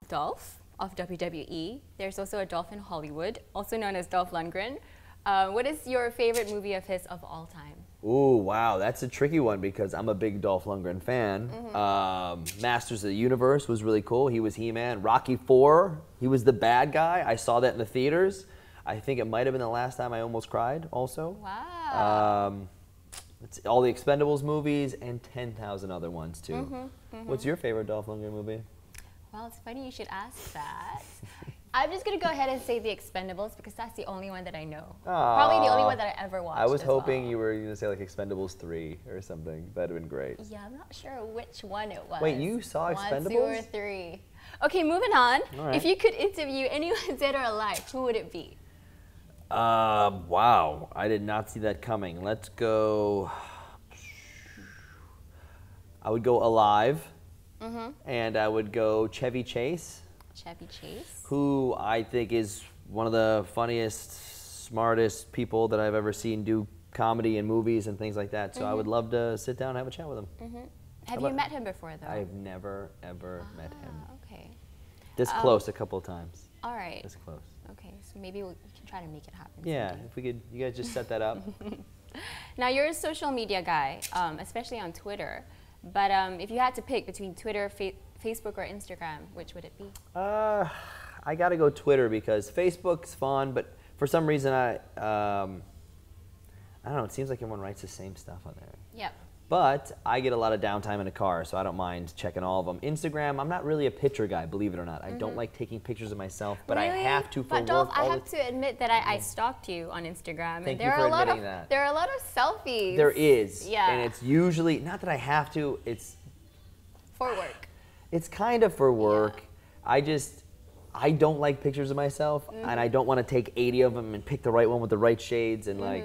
Dolph of WWE. There's also a Dolph in Hollywood, also known as Dolph Lundgren. What is your favorite movie of his of all time? Ooh, wow, that's a tricky one because I'm a big Dolph Lundgren fan. Masters of the Universe was really cool. He was He-Man. Rocky IV, he was the bad guy. I saw that in the theaters. I think it might have been the last time I almost cried also. Wow. It's all the Expendables movies and 10,000 other ones too. What's your favorite Dolph Lundgren movie? Well, it's funny you should ask that. I'm just going to go ahead and say The Expendables because that's the only one that I know. Probably the only one that I ever watched. I was hoping you were going to say like Expendables 3 or something. That would have been great. Yeah, I'm not sure which one it was. Wait, you saw Expendables? 1, 2, or 3. Okay, moving on. Right. If you could interview anyone dead or alive, who would it be? Wow, I did not see that coming. Let's go. I would go alive, and I would go Chevy Chase. Chevy Chase? Who I think is one of the funniest, smartest people that I've ever seen do comedy and movies and things like that. So I would love to sit down and have a chat with him. Have you met him before, though? I've never, ever met him. Okay. This close a couple of times. All right. This close. Okay, so maybe we can try to make it happen. Yeah, someday. if we could, you guys just set that up. Now, you're a social media guy, especially on Twitter. But if you had to pick between Twitter, Facebook, or Instagram, which would it be? I got to go Twitter because Facebook's fun, but for some reason I don't know, it seems like everyone writes the same stuff on there. Yep. But I get a lot of downtime in the car, so I don't mind checking all of them. Instagram, I'm not really a picture guy, believe it or not. I don't like taking pictures of myself, but really? I have to for but Dolph, work. I have to admit that I stalked you on Instagram, Thank and you for admitting that. there are a lot of selfies. There is, yeah, and it's usually not that I have to. It's for work. It's kind of for work. Yeah. I don't like pictures of myself, and I don't want to take 80 of them and pick the right one with the right shades. And like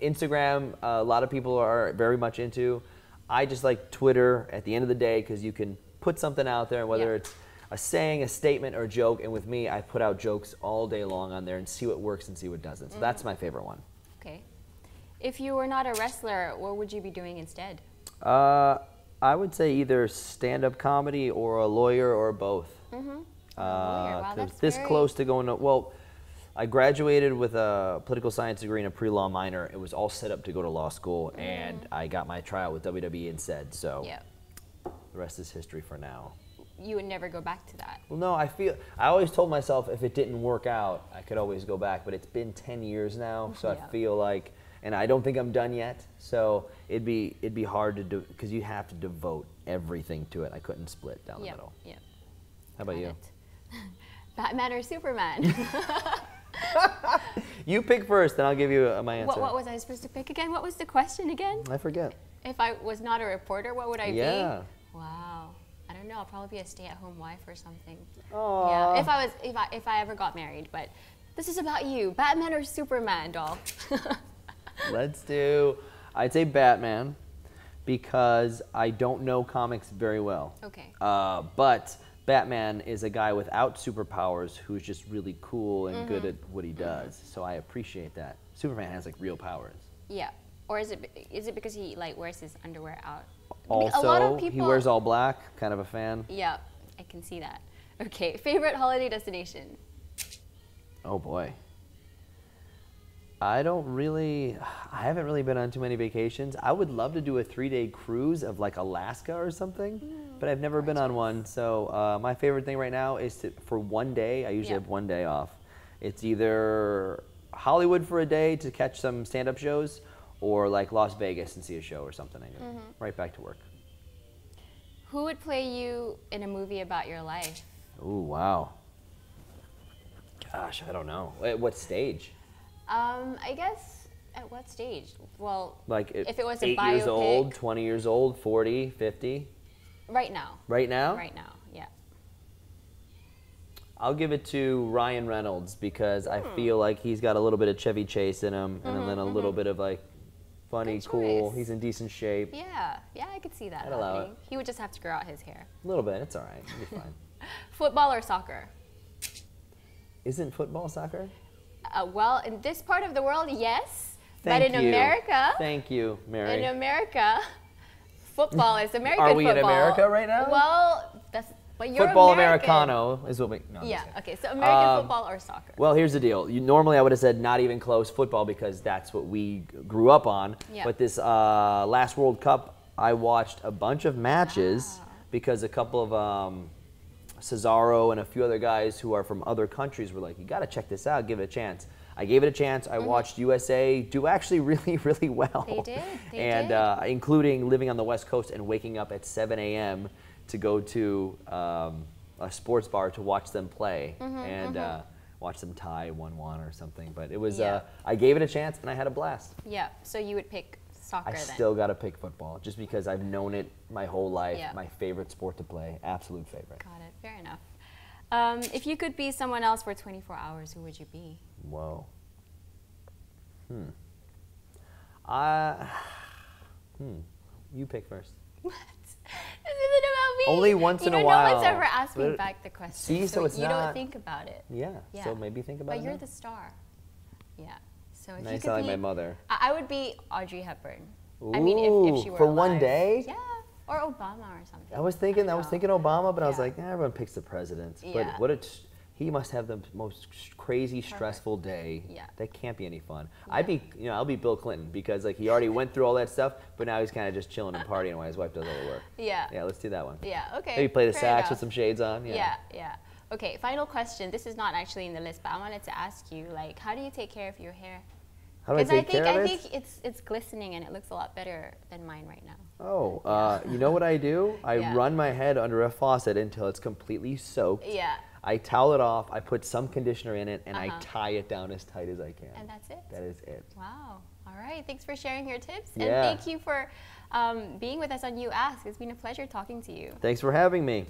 Instagram, a lot of people are very much into. I just like Twitter at the end of the day because you can put something out there, whether it's a saying, a statement, or a joke. And with me, I put out jokes all day long on there and see what works and see what doesn't. So that's my favorite one. Okay. If you were not a wrestler, what would you be doing instead? I would say either stand-up comedy or a lawyer or both. Wow, that's this close to going to, well, I graduated with a political science degree and a pre-law minor. It was all set up to go to law school, and I got my tryout with WWE instead. So the rest is history for now. You would never go back to that? Well, no, I always told myself if it didn't work out, I could always go back. But it's been 10 years now, so I feel like, and I don't think I'm done yet. So it'd be hard to do because you have to devote everything to it. I couldn't split down the middle. Yep. How about you? Batman or Superman? You pick first, then I'll give you my answer. What was I supposed to pick again? What was the question again? I forget. If I was not a reporter, what would I be? Yeah. Wow. I don't know. I'll probably be a stay-at-home wife or something. Aww. Yeah. If I ever got married, but this is about you. Batman or Superman, Dolph? Let's do. I'd say Batman because I don't know comics very well. Okay. But Batman is a guy without superpowers who's just really cool and good at what he does. So I appreciate that. Superman has like real powers. Yeah. Or is it because he like wears his underwear out? Also, a lot of people, he wears all black. Kind of a fan. Yeah, I can see that. Okay. Favorite holiday destination? Oh boy. I haven't really been on too many vacations. I would love to do a 3-day cruise of like Alaska or something, but I've never been on one. So my favorite thing right now is for one day, I usually have one day off. It's either Hollywood for a day to catch some stand-up shows or like Las Vegas and see a show or something. I go right back to work. Who would play you in a movie about your life? Ooh, wow. Gosh, I don't know. At what stage? I guess at what stage? Well, like if it was a 8 biopic. years old, 20 years old, 40, 50? Right now. Right now? Right now, yeah. I'll give it to Ryan Reynolds because I feel like he's got a little bit of Chevy Chase in him and then a little bit of like funny, cool. He's in decent shape. Yeah, I could see that I'd allow happening. He would just have to grow out his hair. A little bit, it's all right. It'll be fine. Football or soccer? Isn't football soccer? Well, in this part of the world, yes. Thank but in you. America, Thank you, Mary. in America, football is American football. Are we in America right now? Well, But you're Football American. Americano is what we. No, Yeah. Okay. So American football or soccer? Well, here's the deal. Normally, I would have said not even close football because that's what we grew up on. Yeah. But this last World Cup, I watched a bunch of matches because a couple of Cesaro and a few other guys who are from other countries were like, "You got to check this out. Give it a chance." I gave it a chance. I watched USA do actually really, really well. They did. And including living on the West Coast and waking up at 7 a.m. to go to a sports bar to watch them play and watch them tie 1-1 or something. But it was, I gave it a chance and I had a blast. Yeah. So you would pick soccer then? I still got to pick football just because I've known it my whole life. Yeah. My favorite sport to play. Absolute favorite. Got it. Fair enough. If you could be someone else for 24 hours, who would you be? Whoa. You pick first. What? This isn't about me. Only once in a while. No one's ever asked me back the question. See, so it's you not. You don't think about it. Yeah. So maybe think about it. But you're now. the star. Yeah. So if Nice, you could I like be, my mother. I would be Audrey Hepburn. Ooh, I mean, if she were for alive. one day. Yeah. Or Obama or something. I was thinking Obama, but I was Yeah. like, everyone picks the president. Yeah. But he must have the most crazy, stressful day. Yeah. That can't be any fun. Yeah. I'll be Bill Clinton because like he already went through all that stuff, but now he's kind of just chilling and partying while his wife does all the work. Yeah. Yeah, let's do that one. Yeah. Okay. Maybe play the fair sax enough. with some shades on. Yeah. Yeah. Okay. Final question. This is not actually in the list, but I wanted to ask you, like, how do you take care of your hair? How do I take care of it? I think it's glistening and it looks a lot better than mine right now. Oh, you know what I do? I run my head under a faucet until it's completely soaked. Yeah. I towel it off, I put some conditioner in it, and I tie it down as tight as I can. And that's it? That is it. Wow. All right. Thanks for sharing your tips. Yeah. And thank you for being with us on You Ask. It's been a pleasure talking to you. Thanks for having me.